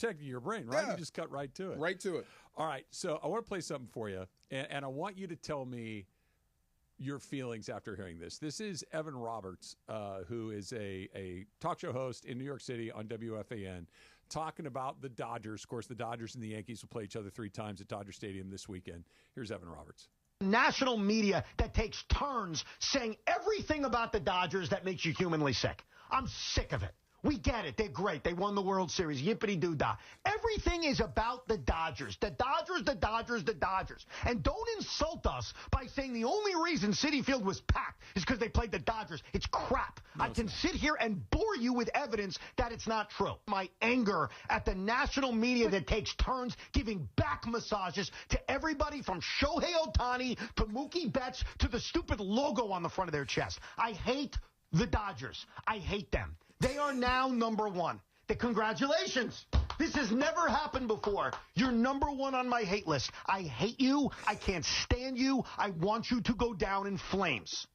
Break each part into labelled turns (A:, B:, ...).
A: protecting your brain, right? You just cut right to it.
B: Right to it.
A: All right, so I want to play something for you, and I want you to tell me your feelings after hearing this. This is Evan Roberts, who is a talk show host in New York City on WFAN, talking about the Dodgers. Of course, the Dodgers and the Yankees will play each other 3 times at Dodger Stadium this weekend. Here's Evan Roberts.
C: National media that takes turns saying everything about the Dodgers that makes you humanly sick. I'm sick of it. We get it. They're great. They won the World Series. Yippity-doo-dah. Everything is about the Dodgers. The Dodgers, the Dodgers, the Dodgers. And don't insult us by saying the only reason Citi Field was packed is because they played the Dodgers. It's crap. No, I can sit here and bore you with evidence that it's not true. My anger at the national media that takes turns giving back massages to everybody from Shohei Ohtani to Mookie Betts to the stupid logo on the front of their chest. I hate the Dodgers. I hate them. They are now number 1. Congratulations. This has never happened before. You're number 1 on my hate list. I hate you. I can't stand you. I want you to go down in flames.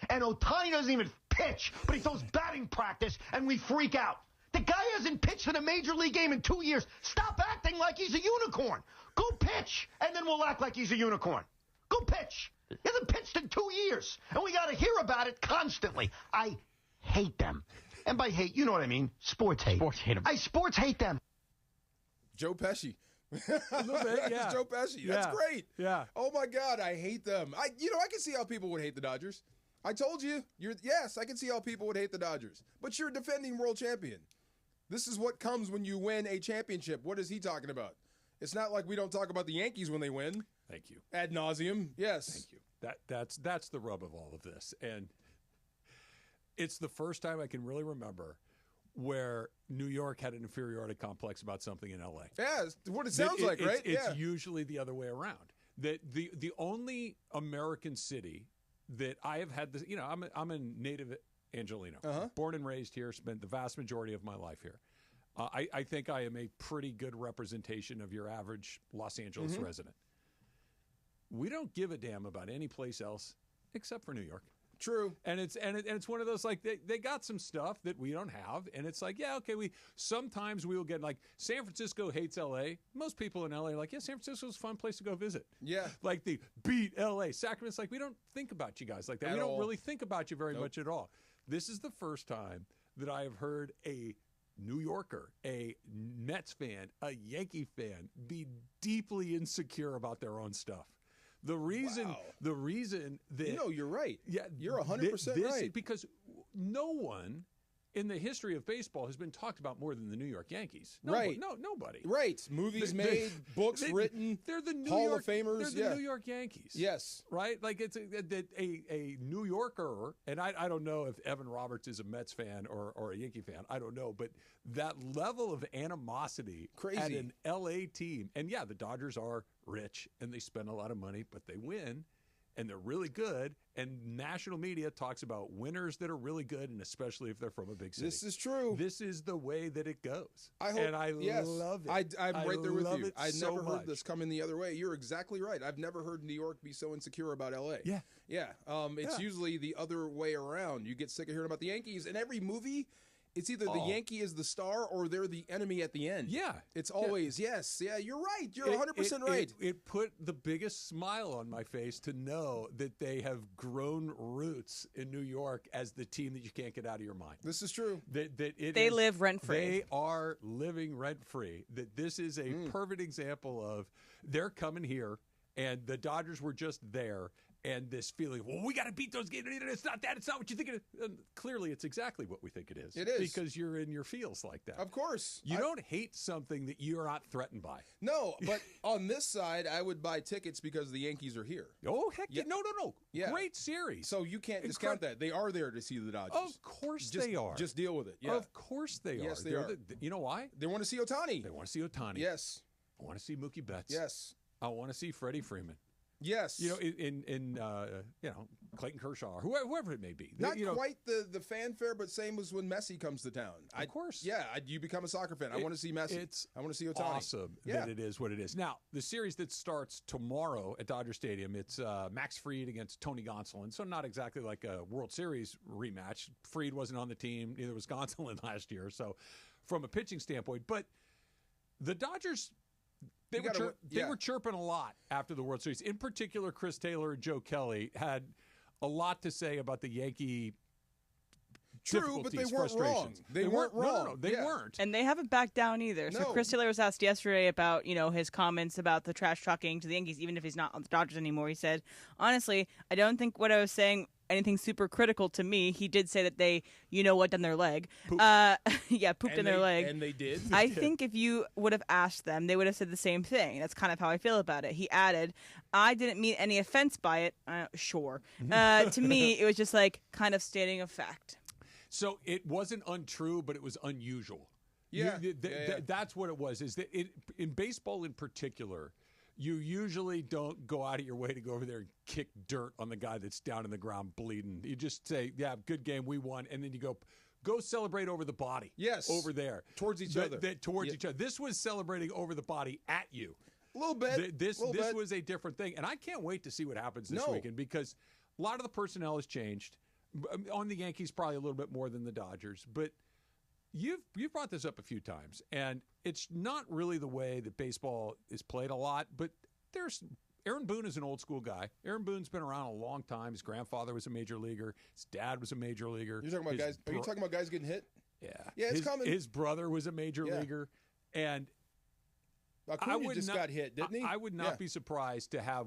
C: And Ohtani doesn't even pitch, but he throws batting practice, and we freak out. The guy hasn't pitched in a major league game in 2 years. Stop acting like he's a unicorn. Go pitch, and then we'll act like he's a unicorn. Go pitch. He hasn't pitched in 2 years, and we got to hear about it constantly. I hate them. And by hate, you know what I mean. Sports hate.
D: Sports hate them.
C: I sports hate them.
B: Joe Pesci.
A: A little bit, yeah.
B: Joe Pesci. That's great.
A: Yeah.
B: Oh, my God, I hate them. I can see how people would hate the Dodgers. I told you. Yes, I can see how people would hate the Dodgers. But you're a defending world champion. This is what comes when you win a championship. What is he talking about? It's not like we don't talk about the Yankees when they win.
A: Thank you.
B: Ad nauseum. Yes.
A: Thank you. That's the rub of all of this. And it's the first time I can really remember where New York had an inferiority complex about something in L.A.
B: Yeah, it's what it sounds like, right?
A: It's usually the other way around. That the only American city that I have had this, I'm a native Angelino, born and raised here, spent the vast majority of my life here. I think I am a pretty good representation of your average Los Angeles resident. We don't give a damn about any place else except for New York.
B: True.
A: And it's one of those, like, they got some stuff that we don't have, and it's like, yeah, okay, sometimes we will get, like, San Francisco hates L.A. Most people in L.A. are like, yeah, San Francisco's a fun place to go visit.
B: Yeah.
A: Like, the beat L.A. Sacramento's like, we don't think about you guys like that. We don't really think about you very much at all. This is the first time that I have heard a New Yorker, a Mets fan, a Yankee fan be deeply insecure about their own stuff. The reason that
B: you're right.
A: Yeah,
B: you're 100% right.
A: Because no one in the history of baseball has been talked about more than the New York Yankees.
B: Right.
A: Nobody.
B: Right. Movies made, books written.
A: They're the New
B: Hall
A: York,
B: of Famers.
A: They're the New York Yankees.
B: Yes.
A: Right? Like, it's a New Yorker, and I don't know if Evan Roberts is a Mets fan or a Yankee fan. I don't know. But that level of animosity at an L.A. team. And, yeah, the Dodgers are rich, and they spend a lot of money, but they win. And they're really good, and national media talks about winners that are really good, and especially if they're from a big city.
B: This is true.
A: This is the way that it goes.
B: I hope,
A: and I love it.
B: I'm right there with you. I
A: so
B: never
A: much.
B: heard this coming the other way. You're exactly right. I've never heard New York be so insecure about L.A.
A: Yeah.
B: Yeah. It's usually the other way around. You get sick of hearing about the Yankees, and every movie, it's either the Yankee is the star or they're the enemy at the end.
A: Yeah.
B: It's always, yes. Yeah, you're right. You're 100% right.
A: It put the biggest smile on my face to know that they have grown roots in New York as the team that you can't get out of your mind.
B: This is true.
E: They live rent-free.
A: They are living rent-free. That this is a perfect example of they're coming here, and the Dodgers were just there. And this feeling, well, we got to beat those games. It's not that. It's not what you think it is. And clearly, it's exactly what we think it is.
B: It is.
A: Because you're in your feels like that.
B: Of course.
A: You don't hate something that you're not threatened by.
B: No, but on this side, I would buy tickets because the Yankees are here.
A: Oh, heck yeah. No.
B: Yeah.
A: Great series.
B: So you can't discount that. They are there to see the Dodgers.
A: Of course they are.
B: Just deal with it. Yeah.
A: Of course they are.
B: Yes, they are.
A: You know why?
B: They want to see Ohtani.
A: They want to see Ohtani.
B: Yes.
A: I want to see Mookie Betts.
B: Yes.
A: I want to see Freddie Freeman.
B: Yes.
A: In Clayton Kershaw or whoever it may be.
B: Not quite the fanfare, but same as when Messi comes to town.
A: Of course.
B: Yeah, you become a soccer fan. I want to see Messi. I want to see Ohtani.
A: Awesome that it is what it is. Now, the series that starts tomorrow at Dodger Stadium, it's Max Fried against Tony Gonsolin. So not exactly like a World Series rematch. Fried wasn't on the team. Neither was Gonsolin last year. So from a pitching standpoint, but The Dodgers, they were chirping a lot after the World Series. In particular, Chris Taylor and Joe Kelly had a lot to say about the Yankee
B: True, but they weren't wrong. They weren't wrong.
A: No, they weren't.
E: And they haven't backed down either. So Chris Taylor was asked yesterday about, his comments about the trash talking to the Yankees, even if he's not on the Dodgers anymore. He said, honestly, I don't think what I was saying anything super critical to me. He did say that they, down their leg.
A: Pooped.
E: Pooped in their leg.
B: And they did.
E: I think if you would have asked them, they would have said the same thing. That's kind of how I feel about it. He added, I didn't mean any offense by it. Sure. To me, it was just like kind of stating a fact.
A: So it wasn't untrue, but it was unusual.
B: Yeah.
A: That's what it was. Is that in baseball in particular, you usually don't go out of your way to go over there and kick dirt on the guy that's down in the ground bleeding. You just say, yeah, good game, we won. And then you go celebrate over the body.
B: Yes.
A: Over there.
B: Towards each other.
A: Towards each other. This was celebrating over the body at you.
B: A little bit.
A: This was a different thing. And I can't wait to see what happens this weekend because a lot of the personnel has changed. On the Yankees, probably a little bit more than the Dodgers. But you've brought this up a few times, and it's not really the way that baseball is played a lot. But Aaron Boone is an old school guy. Aaron Boone's been around a long time. His grandfather was a major leaguer. His dad was a major leaguer.
B: You're talking about guys? Are you talking about guys getting hit?
A: Yeah,
B: yeah. It's coming.
A: His brother was a major leaguer, and
B: Acuna just got hit, didn't he?
A: I would not be surprised to have,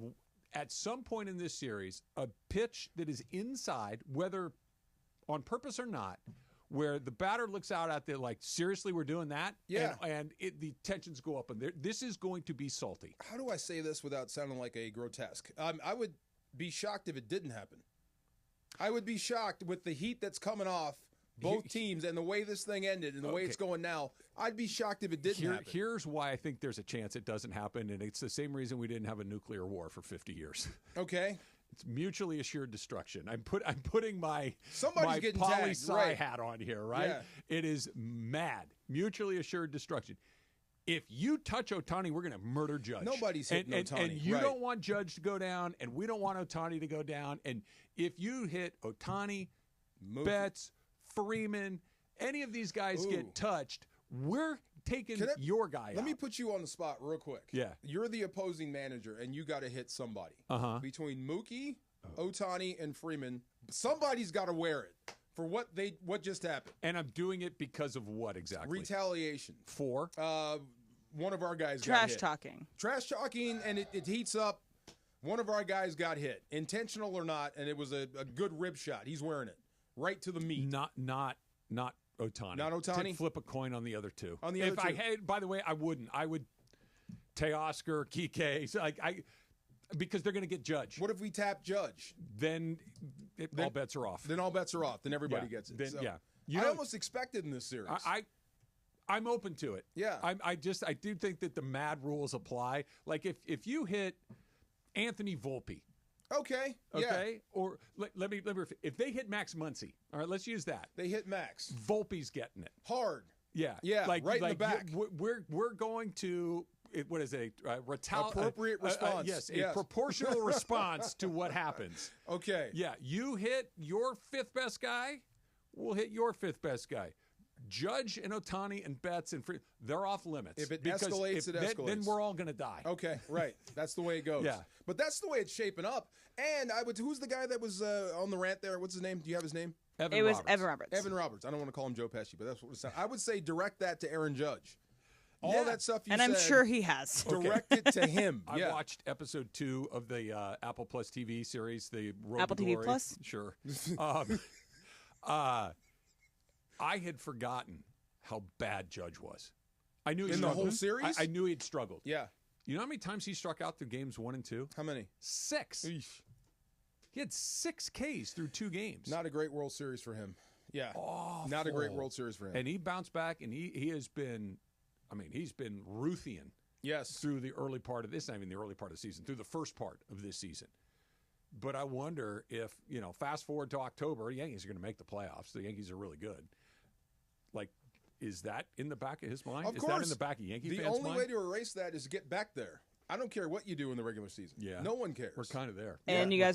A: at some point in this series, a pitch that is inside, whether on purpose or not, where the batter looks out at there like, seriously, we're doing that?
B: Yeah.
A: And the tensions go up. And this is going to be salty.
B: How do I say this without sounding like a grotesque? I would be shocked if it didn't happen. I would be shocked with the heat that's coming off both teams and the way this thing ended and the way it's going now. I'd be shocked if it didn't happen.
A: Here's why I think there's a chance it doesn't happen, and it's the same reason we didn't have a nuclear war for 50 years.
B: Okay.
A: It's mutually assured destruction. I'm putting my
B: getting
A: poli-sci
B: tagged,
A: hat on here, right?
B: Yeah.
A: It is mad. Mutually assured destruction. If you touch Ohtani, we're going to murder Judge.
B: Nobody's hitting Ohtani.
A: And you don't want Judge to go down, and we don't want Ohtani to go down. And if you hit Ohtani, Betts, Freeman, any of these guys get touched, we're taking your guy out.
B: Let me put you on the spot real quick.
A: Yeah.
B: You're the opposing manager, and you got to hit somebody. Between Mookie, Ohtani, and Freeman, somebody's got to wear it for what just happened.
A: And I'm doing it because of what exactly?
B: Retaliation.
A: For?
B: One of our guys got hit.
E: Trash talking,
B: and it heats up. One of our guys got hit, intentional or not, and it was a good rib shot. He's wearing it right to the meat.
A: Not Ohtani.
B: Not Ohtani?
A: Flip a coin on the other two.
B: On the other two.
A: I had, by the way, I wouldn't. I would Teoscar, Kike, so because they're going to get Judge.
B: What if we tap Judge?
A: Then all bets are off.
B: Then all bets are off. Then everybody gets it.
A: Then,
B: I almost expected in this series.
A: I'm open to it.
B: Yeah.
A: I do think that the mad rules apply. Like if you hit Anthony Volpe.
B: Okay.
A: Okay.
B: Yeah.
A: Or let me if they hit Max Muncy. All right, let's use that.
B: They hit Max.
A: Volpe's getting it
B: hard.
A: Yeah.
B: Yeah. Right in the back.
A: We're going to. What is it?
B: Appropriate response.
A: Yes, a proportional response to what happens.
B: Okay.
A: Yeah, you hit your fifth best guy, we'll hit your fifth best guy. Judge and Ohtani and Betts and they're off limits.
B: If it escalates, it escalates.
A: Then we're all going to die.
B: Okay, right. That's the way it goes.
A: Yeah.
B: But that's the way it's shaping up. And who's the guy that was on the rant there? What's his name? Do you have his name?
E: Evan Roberts.
B: Evan Roberts. I don't want to call him Joe Pesci, but that's what it sounds. I would say direct that to Aaron Judge. All that stuff you said.
E: And I'm sure he has.
B: Direct it to him.
A: I watched episode 2 of the Apple Plus TV series, the Road
E: Apple
A: to
E: TV
A: Glory.
E: Plus?
A: Sure. I had forgotten how bad Judge was. I knew he
B: in the whole series.
A: I knew he'd struggled.
B: Yeah.
A: You know how many times he struck out through games 1 and 2?
B: How many?
A: 6.
B: Eesh.
A: He had 6 Ks through 2 games.
B: Not a great World Series for him. Yeah.
A: Awful.
B: Not a great World Series for him.
A: And he bounced back, and he has been. I mean, he's been Ruthian through the early part of this, not even the early part of the season, through the first part of this season. But I wonder if, fast forward to October, the Yankees are going to make the playoffs. The Yankees are really good. Like, is that in the back of his mind?
B: Of
A: is
B: course.
A: that in the back of Yankee fans'
B: mind? The only way to erase that is to get back there. I don't care what you do in the regular season.
A: Yeah.
B: No one cares.
A: We're kind of there.
E: And you guys